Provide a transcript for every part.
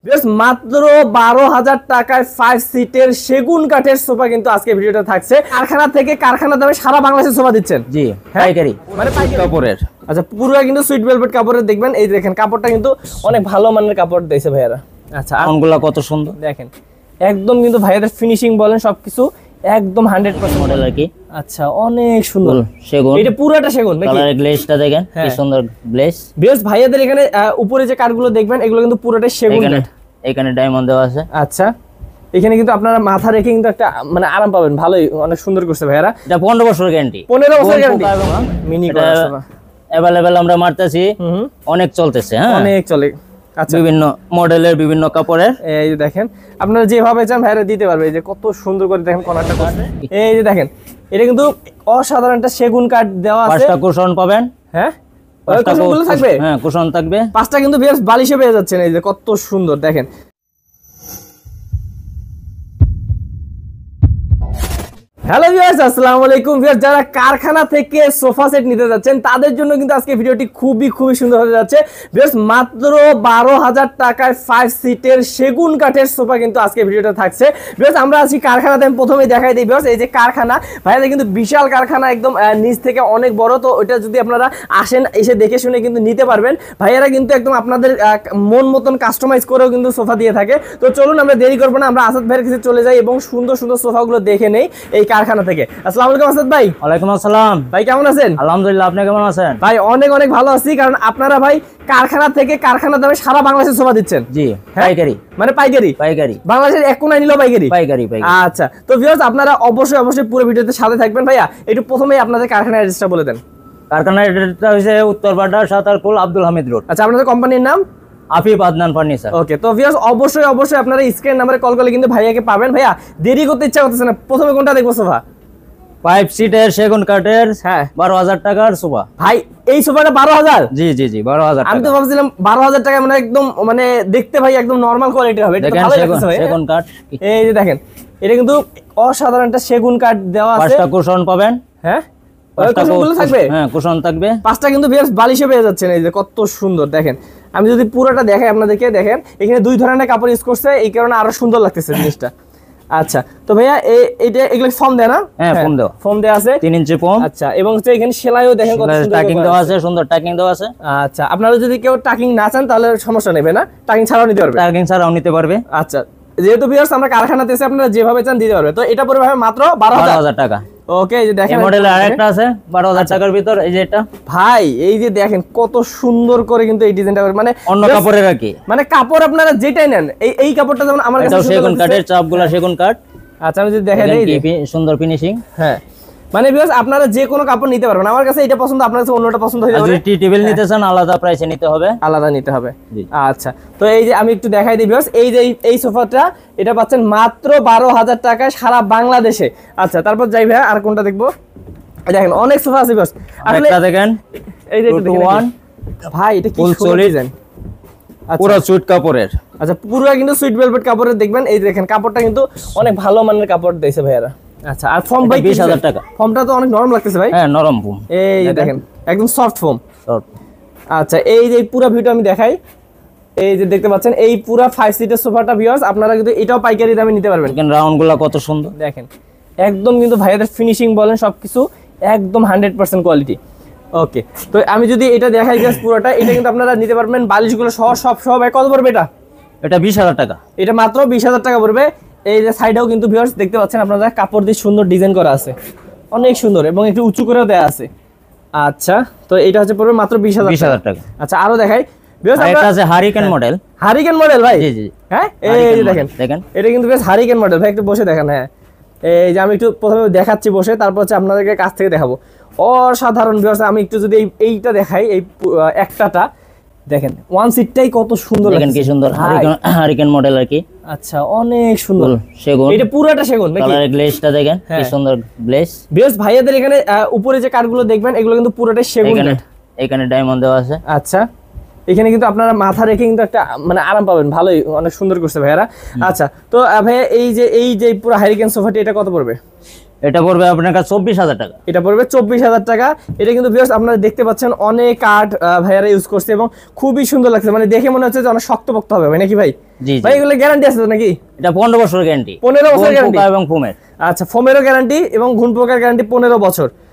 বেশ মাত্র 12,000 টাকায় 5 সিটের সেগুন কাঠের সোফা কিন্তু আজকে ভিডিওটা থাকছে। কারখানা থেকে কারখানা দামে সারা বাংলাদেশে সোফা দিচ্ছেন। জি, পাইকারি মানে পাইকারি কাপড়ের। আচ্ছা, পুরো কিন্তু সুইট ভেলভেট কাপড়ের দেখবেন। এই দেখেন কাপড়টা কিন্তু অনেক ভালো মানের কাপড় দিয়েছে ভাইয়ারা। আচ্ছা, আমগুলা কত সুন্দর দেখেন, একদম কিন্তু ভাইয়াদের ফিনিশিং বলেন সবকিছু একদম 100% মডেল আর কি। আচ্ছা, অনেক সুন্দর সেগুন। এটা পুরোটা সেগুন নাকি? কালারের গ্লেজটা দেখেন কি সুন্দর গ্লেজ। বেশ ভাইয়াদের এখানে উপরে যে কাঠগুলো দেখবেন এগুলো কিন্তু পুরোটাই সেগুন কাঠ। এখানে ডায়মন্ড দেওয়া আছে। আচ্ছা, এখানে কিন্তু আপনারা মাথা রেখে কিন্তু একটা মানে আরাম পাবেন। ভালোই অনেক সুন্দর করছে ভাইয়ারা। এটা 15 বছর গ্যারান্টি। 15 বছর গ্যারান্টি মিনি अवेलेबल আমরা মারতেছি, অনেক চলতেছে। হ্যাঁ, অনেক চলে। আচ্ছা, বিভিন্ন মডেলের বিভিন্ন কাপড়ের। এই যে দেখেন আপনারা যেভাবে চান ভাইয়ারা দিতে পারবে। এই যে কত সুন্দর করে দেখেন কর্নারটা করছে। এই যে দেখেন এটা কিন্তু অসাধারণ একটা সেগুন কাঠ দেওয়া আছে। পাঁচটা কুশন পাবেন। হ্যাঁ, কুশনগুলো থাকবে। হ্যাঁ, কুশন থাকবে। পাঁচটা কিন্তু বেশ বালিশে পেয়ে যাচ্ছেন। এই যে কত সুন্দর দেখেন। হ্যালো ভিউয়ার্স, আসসালামু আলাইকুম ভিউয়ার্স। যারা কারখানা থেকে সোফা সেট নিতে যাচ্ছেন তাদের জন্য কিন্তু আজকে ভিডিওটি খুবই সুন্দর হতে যাচ্ছে। ভিউয়ার্স মাত্র 12,000 টাকায় 5 সিটের সেগুন কাঠের সোফা কিন্তু আজকে ভিডিওটা থাকছে। ভিউয়ার্স আমরা আজকে কারখানাতে প্রথমেই দেখাই দিই। ভিউয়ার্স এই যে কারখানা, ভাইয়াদের কিন্তু বিশাল কারখানা, একদম নিচ থেকে অনেক বড়। তো ওটা যদি আপনারা আসেন এসে দেখে শুনে কিন্তু নিতে পারবেন। ভাইয়ারা কিন্তু একদম আপনাদের মন মতন কাস্টমাইজ করেও কিন্তু সোফা দিয়ে থাকে। তো চলুন আমরা দেরি করবো না, আমরা আসাদ ভাইয়ের কাছে চলে যাই এবং সুন্দর সুন্দর সোফাগুলো দেখে নেই এই কারখানা থেকে। আসসালামু আলাইকুম আসাদ ভাই। ওয়ালাইকুম আসসালাম ভাই, কেমন আছেন? আলহামদুলিল্লাহ, আপনি কেমন আছেন? ভাই অনেক ভালো আছি, কারণ আপনারা ভাই কারখানা থেকে কারখানা দামে সারা বাংলাদেশে সোফা দিচ্ছেন। জি, পাইকারি। মানে পাইকারি পাইকারি বাংলাদেশের এক কোনায় নিলেও পাইকারি। পাইকারি আচ্ছা, তো ভিউয়ার্স আপনারা অবশ্যই পুরো ভিডিওতে সাথে থাকবেন। ভাইয়া একটু প্রথমেই আপনাদের কারখানার অ্যাড্রেসটা বলে দেন। কারখানার অ্যাড্রেসটা হচ্ছে উত্তরপাড়া সাতারকুল আব্দুল হামিদ রোড। আচ্ছা, আপনাদের কোম্পানির নাম? আফিফ আদনান ফার্নিচার। ওকে, তো ভিউয়ার্স অবশ্যই আপনারা স্ক্রিন নাম্বারে কল করলে কিন্তু ভাইয়াকে পাবেন। ভাইয়া দেরি করতে ইচ্ছা করতেছে না, প্রথমে কোনটা দেখবো সোফা? 5 সিটের সেগুন কাঠের। হ্যাঁ, 12,000 টাকার সোফা। ভাই এই সোফাটা 12,000? জি 12,000 টাকা। আমি তো ভাবছিলাম 12,000 টাকা মানে একদম মানে দেখতে ভাই একদম নরমাল কোয়ালিটির হবে। এটা ভালো লাগছে ভাই। সেগুন কাঠ। এই যে দেখেন এটা কিন্তু অসাধারণ একটা সেগুন কাঠ দেওয়া আছে। পাঁচটা কুশন পাবেন। হ্যাঁ, কুশনগুলো থাকবে। হ্যাঁ, কুশন থাকবে। পাঁচটা কিন্তু বেশ বালিশে পেয়ে যাচ্ছেন। এই যে কত সুন্দর দেখেন। আমি যদি পুরোটা দেখাই আপনাদেরকে, দেখেন এখানে দুই ধরনের কাপড় ইউজ করছে, এই কারণে আরো সুন্দর লাগতেছে জিনিসটা। আচ্ছা, তো ভাইয়া এইটা এগুলো ফর্ম দেয় না? হ্যাঁ, ফর্ম দেয়া আছে 3 ইঞ্চি ফর্ম। আচ্ছা, এবং এখানে সেলাইও দেখেন কত সুন্দর টাকিং দেওয়া আছে, সুন্দর টাকিং দেওয়া আছে। আচ্ছা, আপনারা যদি কেউ টাকিং না চান তাহলে সমস্যা নেবে না, টাকিং ছাড়াও নিতে পারবে। টাকিং ছাড়াও নিতে পারবে। আচ্ছা, যেহেতু ভিউয়ার্স আমরা কারখানাতে এসে আপনারা যেভাবে চান দিতে পারবে। তো এটা পড়বে ভাই মাত্র 12,000 টাকা। ওকে, এই যে দেখেন এই মডেলের আরেকটা আছে 12,000 টাকার ভিতর। এই যে এটা ভাই, এই যে দেখেন কত সুন্দর করে কিন্তু এই ডিজাইনটা মানে অন্য কাপড়ের আর কি। মানে কাপড় আপনারা যেটাই নেন এই কাপড়টা যেমন আমার কাছে সেগুন কাঠের, চাপগুলা সেগুন কাঠ। আচ্ছা, আমি যদি দেখাই দেই সুন্দর ফিনিশিং। হ্যাঁ, মানে ভিউয়ার্স আপনারা যে কোনো কাপড় নিতে পারবেন। আমার কাছে এটা পছন্দ, আপনার কাছে অন্যটা পছন্দ হয়ে যাবে। যদি টি টেবিল নিতে চান আলাদা প্রাইসে নিতে হবে, আলাদা নিতে হবে। আচ্ছা, তো এই যে আমি একটু দেখাই দিই ভিউয়ার্স, এই যে এই সোফাটা এটা পাচ্ছেন মাত্র 12,000 টাকায় সারা বাংলাদেশে। আচ্ছা, তারপর যাই ভাই আর কোনটা দেখবো? দেখেন অনেক সোফা আছে ভিউয়ার্স। আসলে একটা দেখেন, এই যে একটু দেখেন ভাই, এটা কি সুন্দর ডিজাইন। পুরো সুইট কাপড়ের। আচ্ছা, পুরো কিন্তু সুইট ভেলভেট কাপড়ের দেখবেন। এই দেখেন কাপড়টা কিন্তু অনেক ভালো মানের কাপড় দিয়েছে ভাইয়ারা। আচ্ছা, আর ফর্ম ভাই 20,000 টাকা। ফর্মটা তো অনেক নরম লাগতেছে ভাই। হ্যাঁ, নরম ফর্ম। এই যে দেখেন একদম সফট ফর্ম। সফট। আচ্ছা, এই যে পুরো ভিউটা আমি দেখাই। এই যে দেখতে পাচ্ছেন এই পুরো 5 সিটের সোফাটা ভিউয়ার্স আপনারা কিন্তু এটাও পাইকারি দামে নিতে পারবেন। দেখেন রাউন্ডগুলো কত সুন্দর। দেখেন একদম কিন্তু ভাইয়াদের ফিনিশিং বলেন সবকিছু একদম 100% কোয়ালিটি। ওকে, তো আমি যদি এটা দেখাই জাস্ট পুরোটা, এটা কিন্তু আপনারা নিতে পারবেন বালিশগুলো সহ সব কত পড়বে এটা? এটা 20,000 টাকা। এটা মাত্র 20,000 টাকা পড়বে। এই যে সাইডেও কিন্তু ভিউয়ার্স দেখতে পাচ্ছেন আপনারা কাপড় দিয়ে সুন্দর ডিজাইন করা আছে, অনেক সুন্দর এবং একটু উঁচু করেও দেয়া আছে। আচ্ছা, তো এটা হচ্ছে পড়বে মাত্র 20,000 টাকা। আচ্ছা, আরো দেখাই ভিউয়ার্স, এটা আছে হারিকেন মডেল। হারিকেন মডেল ভাই? জি জি। হ্যাঁ, এই যে দেখেন এটা কিন্তু বেশ হারিকেন মডেল ভাই, একটু বসে দেখেন। হ্যাঁ, এই যে আমি একটু প্রথমে দেখাচ্ছি বসে, তারপর হচ্ছে আপনাদেরকে কাছ থেকে দেখাবো। অসাধারণ ভিউয়ার্স, আমি একটু যদি এইটা দেখাই, এই একটাটা দেখেন ওয়ান সিটটাই কত সুন্দর দেখেন কি সুন্দর হারিকেন মডেল আর কি। আচ্ছা, অনেক সুন্দর সেগুন। এটা পুরোটা সেগুন নাকি? কালারের গ্লেজটা দেখেন কি সুন্দর গ্লেজ। ভিউয়ার্স ভাইয়াদের এখানে উপরে যে কাঠগুলো দেখবেন এগুলো কিন্তু পুরোটাই সেগুন কাঠ। এখানে ডায়মন্ড দেওয়া আছে। আচ্ছা, এখানে কিন্তু আপনারা মাথা রেখে কিন্তু একটা মানে আরাম পাবেন। ভালোই অনেক সুন্দর করছে ভাইয়ারা। আচ্ছা, তো ভাইয়া এই যে পুরো হারিকেন সোফাটি এটা কত পড়বে? এটা পড়বে আপনার কাছে 24,000 টাকা। এটা পড়বে 24,000 টাকা। এটা কিন্তু ভিউয়ার্স আপনারা দেখতে পাচ্ছেন অনেক কাঠ ভাইয়ারা ইউজ করছে এবং খুবই সুন্দর লাগছে, মানে দেখে মনে হচ্ছে যে অনেক শক্তপোক্ত হবে ভাই, নাকি ভাই? জি ভাই এগুলো গ্যারান্টি আছে তো নাকি? এটা 15 বছর গ্যারান্টি। 15 বছর গ্যারান্টি এবং ফোমের। আচ্ছা, ফোমেরও গ্যারান্টি এবং ঘুণ পোকার গ্যারান্টি 15 বছর।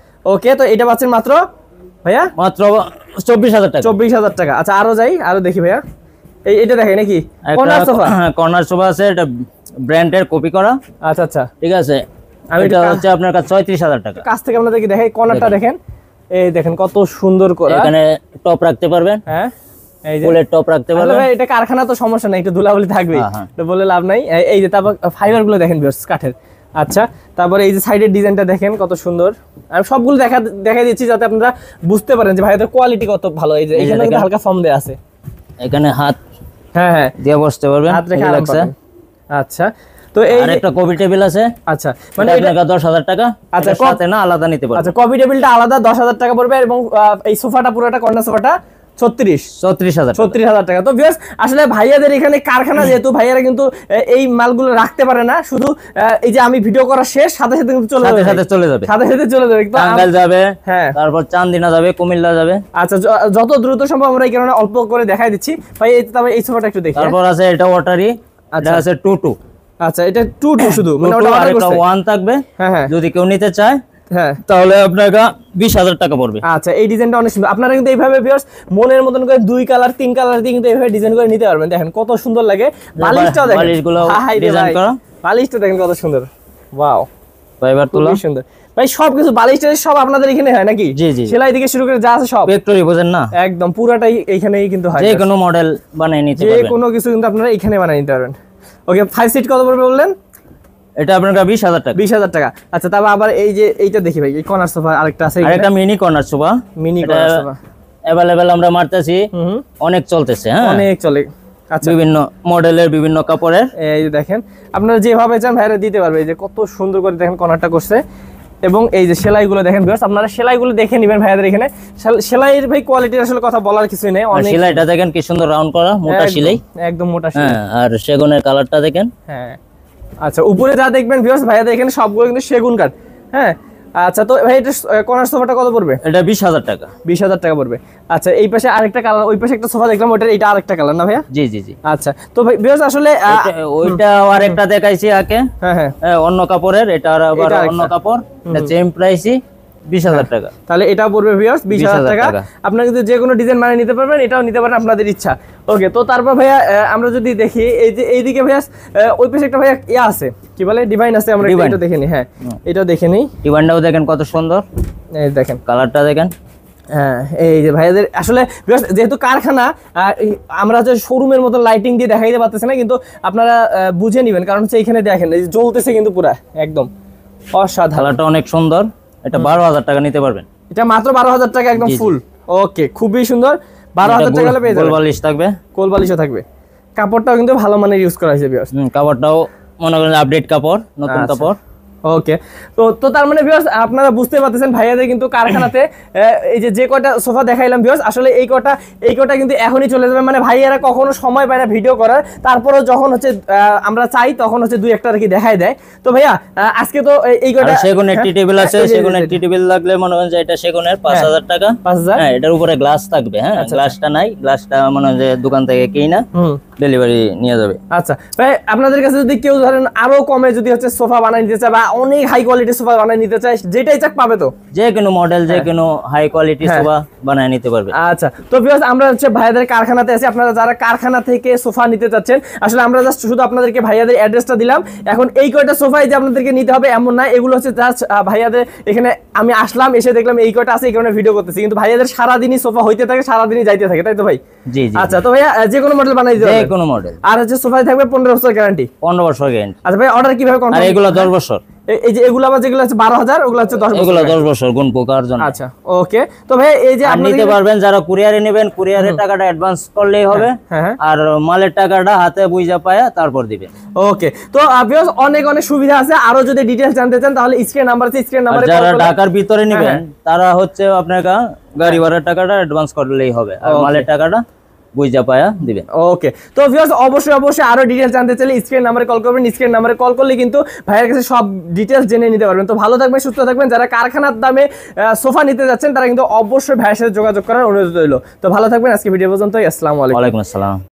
ওকে, তো এটা পাচ্ছেন মাত্র ভাইয়া মাত্র 24,000 টাকা। 24,000 টাকা। আচ্ছা, আরো যাই, আরো দেখি ভাইয়া। এটা দেখেন নাকি কর্নার সোফা? কর্নার সোফা আছে, এটা ব্র্যান্ডের কপি করা। আচ্ছা আচ্ছা, ঠিক আছে। এটা হচ্ছে আপনার কাছে 36,000 টাকা। কাছ থেকে আপনাদেরকে দেখাই, কর্নারটা দেখেন, এই দেখেন কত সুন্দর করে। এখানে টপ রাখতে পারবেন। হ্যাঁ, এই যে ফুলের টপ রাখতে পারবেন। ভাই এটা কারখানা তো সমস্যা নাই, একটু ধুলাবালি থাকবে, তো বলে লাভ নাই। এই যে তারপর ফাইবার গুলো দেখেন ভিউয়ার্স, কাঠের। আচ্ছা, তারপরে এই যে সাইডের ডিজাইনটা দেখেন কত সুন্দর। আমি সবগুলো দেখা দিচ্ছি যাতে আপনারা বুঝতে পারেন যে ভাই এদের কোয়ালিটি কত ভালো। এই যে এখানে কিন্তু হালকা ফর্ম দেয়া আছে, এখানে হাত হ্যাঁ হ্যাঁ দিয়ে বসতে পারবেন। হাত রেখে আরাম পাবেন। আচ্ছা, তো এই একটা কপি টেবিল আছে। আচ্ছা, মানে এটা 10,000 টাকা। আচ্ছা, সাথে না আলাদা নিতে পারবেন। আচ্ছা, কপি টেবিলটা আলাদা 10,000 টাকা পড়বে এবং এই সোফাটা পুরোটা কর্নার সোফাটা 36,000 টাকা। তো ভিউয়ার্স আসলে ভাইয়াদের এখানে কারখানা, যেহেতু ভাইয়ারা কিন্তু এই মালগুলো রাখতে পারে না, শুধু এই যে আমি ভিডিও করা শেষ সাথে সাথে কিন্তু চলে যাবে, সাথে চলে যাবে। টাঙ্গাইল যাবে, হ্যাঁ, তারপর চান্দিনা যাবে, কুমিল্লা যাবে। আচ্ছা, যত দ্রুত সম্ভব আমরা এই কারণে অল্প করে দেখাই দিচ্ছি ভাই। এই সোফাটা একটু দেখি। তারপর আছে এটা ওয়াটারি, এটা আছে 2-2। আচ্ছা, এটা 2-2 শুধু, মানে ওটা আর এটা 1 থাকবে। হ্যাঁ হ্যাঁ, যদি কেউ নিতে চায় হ্যাঁ, তাহলে আপনাকে 20,000 টাকা পড়বে। আচ্ছা, এই ডিজাইনটা অনেক সুন্দর। আপনারা কিন্তু এইভাবে ভিউয়ার্স মনের মতন করে 2 কালার 3 কালার দিয়ে কিন্তু এইভাবে ডিজাইন করে নিতে পারবেন। দেখেন কত সুন্দর লাগে। বালিশটাও দেখেন, বালিশগুলো ডিজাইন করা। বালিশটা দেখেন কত সুন্দর, ওয়াও, ফাইবার তোলা, খুব সুন্দর ভাই। সবকিছু বালিশটা সব আপনাদের এখানে হয় নাকি? জি জি, সেলাই থেকে শুরু করে যা আছে সব ফ্যাক্টরি, বুঝেন না, একদম পুরাটাই এইখানেই কিন্তু হয়। যে কোনো মডেল বানিয়ে নিতে পারবেন, যে কোনো কিছু কিন্তু আপনারা এখানে বানিয়ে নিতে পারবেন। ওকে, 5 সিট কত পড়বে বললেন? এটা আপনার 20,000 টাকা। 20,000 টাকা। আচ্ছা, তারপর আবার এই যে এইটা দেখি ভাই, এই কর্নার সোফা আরেকটা আছে, আরেকটা mini corner sofa. Mini corner sofa available আমরা মারতেছি, অনেক চলতেছে। হ্যাঁ, অনেক চলে। আচ্ছা, বিভিন্ন মডেলের বিভিন্ন কাপড়ের। এই যে দেখেন আপনারা যেভাবে চান ভাইরা দিতে পারবে। এই যে কত সুন্দর করে দেখেন কর্নারটা করছে, এবং এই যে সেলাইগুলো দেখেন ভিউয়ার্স, আপনারা সেলাইগুলো দেখে নেবেন ভাইয়াদের এখানে। সেলাইয়ের ভাই কোয়ালিটির আসলে কথা বলার কিছুই নেই, অনেক। সেলাইটা দেখেন কি সুন্দর রাউন্ড করা, মোটা সেলাই, একদম মোটা সেলাই। হ্যাঁ, আর সেগুনের কালারটা দেখেন। হ্যাঁ, আচ্ছা, উপরে যা দেখবেন ভিউয়ার্স ভাইয়াদের এখানে সবগুলো কিন্তু সেগুন কাঠ। হ্যাঁ, আচ্ছা, তো ভাই এটা কর্নার সোফাটা কত পড়বে? এটা 20,000 টাকা। 20,000 টাকা পড়বে। আচ্ছা, এই পাশে আরেকটা কালার, ওই পাশে একটা সোফা দেখলাম, ওটা এটা আরেকটা কালার না ভাইয়া? জি জি জি। আচ্ছা, তো ভাই ভিউয়ার্স আসলে ওইটা আরেকটা দেখাইছি আগে, হ্যাঁ হ্যাঁ, অন্য কাপড়ের, এটা আবার অন্য কাপড়, এটা সেম প্রাইসই 20,000 টাকা। তাহলে এটাও পড়বে ভিউয়ার্স 20,000 টাকা। আপনারা কিন্তু যে কোনো ডিজাইন বানিয়ে নিতে পারবেন, এটাও নিতে পারেন আপনাদের ইচ্ছা। ওকে, তো তারপর ভাইয়া আমরা যদি দেখি এই যে এইদিকে ভাইয়া ওই পাশে একটা ভাইয়া ইয়া আছে, কি বলে, ডিভাইন আছে, আমরা এটা দেখে নিই। হ্যাঁ, এটাও দেখে নিই। ডিভাইনটাও দেখেন কত সুন্দর, এই দেখেন কালারটা দেখেন। হ্যাঁ, এই যে ভাইয়াদের আসলে যেহেতু কারখানা, আমরা হচ্ছে শোরুমের মতো লাইটিং দিয়ে দেখাইতে পারতেছি না, কিন্তু আপনারা বুঝে নেবেন, কারণ হচ্ছে এখানে দেখেন এই যে জ্বলতেছে কিন্তু পুরা একদম অসাধারণ। কালারটা অনেক সুন্দর। এটা 12,000 টাকা নিতে পারবেন। এটা মাত্র 12,000 টাকা একদম ফুল। ওকে, খুবই সুন্দর। 12,000 টাকা পেয়ে যাবেন। কোল বালিশ থাকবে, কোল বালিশও থাকবে। কাপড়টাও কিন্তু ভালো মানের ইউজ করা হয়েছে ভিউয়ার্স। কাপড়টাও মনে করেন আপডেট কাপড়, নতুন কাপড়। ওকে, তো তার মানে ভিউয়ার্স আপনারা বুঝতে পারতেছেন ভাইয়াদের কিন্তু কারখানাতে এই যে কয়টা সোফা দেখাইলাম ভিউয়ার্স, আসলে এই কয়টা কিন্তু এখনই চলে যাবে। মানে ভাইয়ারা কখনো সময় পায় না ভিডিও করার, তারপরেও যখন হচ্ছে আমরা চাই তখন হচ্ছে 2-1টা আর কি দেখাই দেয়। তো ভাইয়া আজকে তো এই কয়টা সেগুনের টি টেবিল আছে, সেগুনের টি টেবিল লাগলে মনে করেন যে এটা সেগুনের 5,000 টাকা। 5,000, হ্যাঁ, এটার উপরে গ্লাস থাকবে। হ্যাঁ, গ্লাসটা নাই, গ্লাসটা মনে হয় যে দোকান থেকে কিনা ডেলিভারি নিয়ে যাবে। আচ্ছা ভাই, আপনাদের কাছে যদি কেউ ধরেন আরো কমে যদি হচ্ছে সোফা বানাই নিতে চায় বা অনেক হাই কোয়ালিটি সোফা বানাই নিতে চায়, যেটাই চাক পাবে তো? যে কোনো মডেল, যে কোনো হাই কোয়ালিটি সোফা বানায় নিতে পারবে। আচ্ছা, তো ভিউয়ার্স আমরা হচ্ছে ভাইয়াদের কারখানাতে আছি। আপনারা যারা কারখানা থেকে সোফা নিতে চাচ্ছেন, আসলে আমরা জাস্ট শুধু আপনাদেরকে ভাইয়াদের অ্যাড্রেসটা দিলাম। এখন এই কয়টা সোফাই যে আপনাদেরকে নিতে হবে এমন না, এগুলো হচ্ছে জাস্ট ভাইয়াদের এখানে আমি আসলাম, এসে দেখলাম এই কয়টা আছে, এই কারণে ভিডিও করতেছি। কিন্তু ভাইয়াদের সারাদিনই সোফা হইতে থাকে, সারাদিনই যাইতে থাকে, তাই তো ভাই? জি জি। আচ্ছা, তো ভাইয়া যে কোনো মডেল বানাই দিতে যে কোনো মডেল। আর হচ্ছে সোফায় থাকবে 15 বছর গ্যারান্টি। 15 বছর গ্যারান্টি। আচ্ছা ভাই, অর্ডার কিভাবে করবেন? আর এগুলো 10 বছর। এই যে এগুলো আবার যেগুলো আছে 12,000, ওগুলো হচ্ছে 10 বছর। এগুলো 10 বছর গুণ পোকার জন্য। আচ্ছা, ওকে, তো ভাই এই যে আপনি নিতে পারবেন, যারা কুরিয়ারে নেবেন কুরিয়ারের টাকাটা অ্যাডভান্স করলেই হবে, আর মালের টাকাটা হাতে বুঝা পায়া তারপর দিবেন। ওকে, তো ভিউয়ার্স অনেক সুবিধা আছে। আরো যদি ডিটেইলস জানতে চান তাহলে স্ক্রিন নাম্বার আছে, স্ক্রিন নাম্বারে যারা ঢাকার ভিতরে নেবেন তারা হচ্ছে আপনার গাড়ি ভাড়ার টাকাটা অ্যাডভান্স করলেই হবে, আর মালের টাকাটা বুঝা পায়া দিবেন। ওকে, তো ভিউয়ার্স অবশ্যই আরো ডিটেইলস জানতে চাইলে স্ক্রিন নাম্বারে কল করবেন। স্ক্রিন নাম্বারে কল করলে কিন্তু ভাইয়ের কাছে সব ডিটেইলস জেনে নিতে পারবেন। তো ভালো থাকবেন, সুস্থ থাকবেন। যারা কারখানার দামে সোফা নিতে যাচ্ছেন তারা কিন্তু অবশ্যই ভাইয়ের সাথে যোগাযোগ করার অনুরোধ রইল। তো ভালো থাকবেন, আজকে ভিডিও পর্যন্তই। আসসালামু আলাইকুম। ওয়ালাইকুম আসসালাম।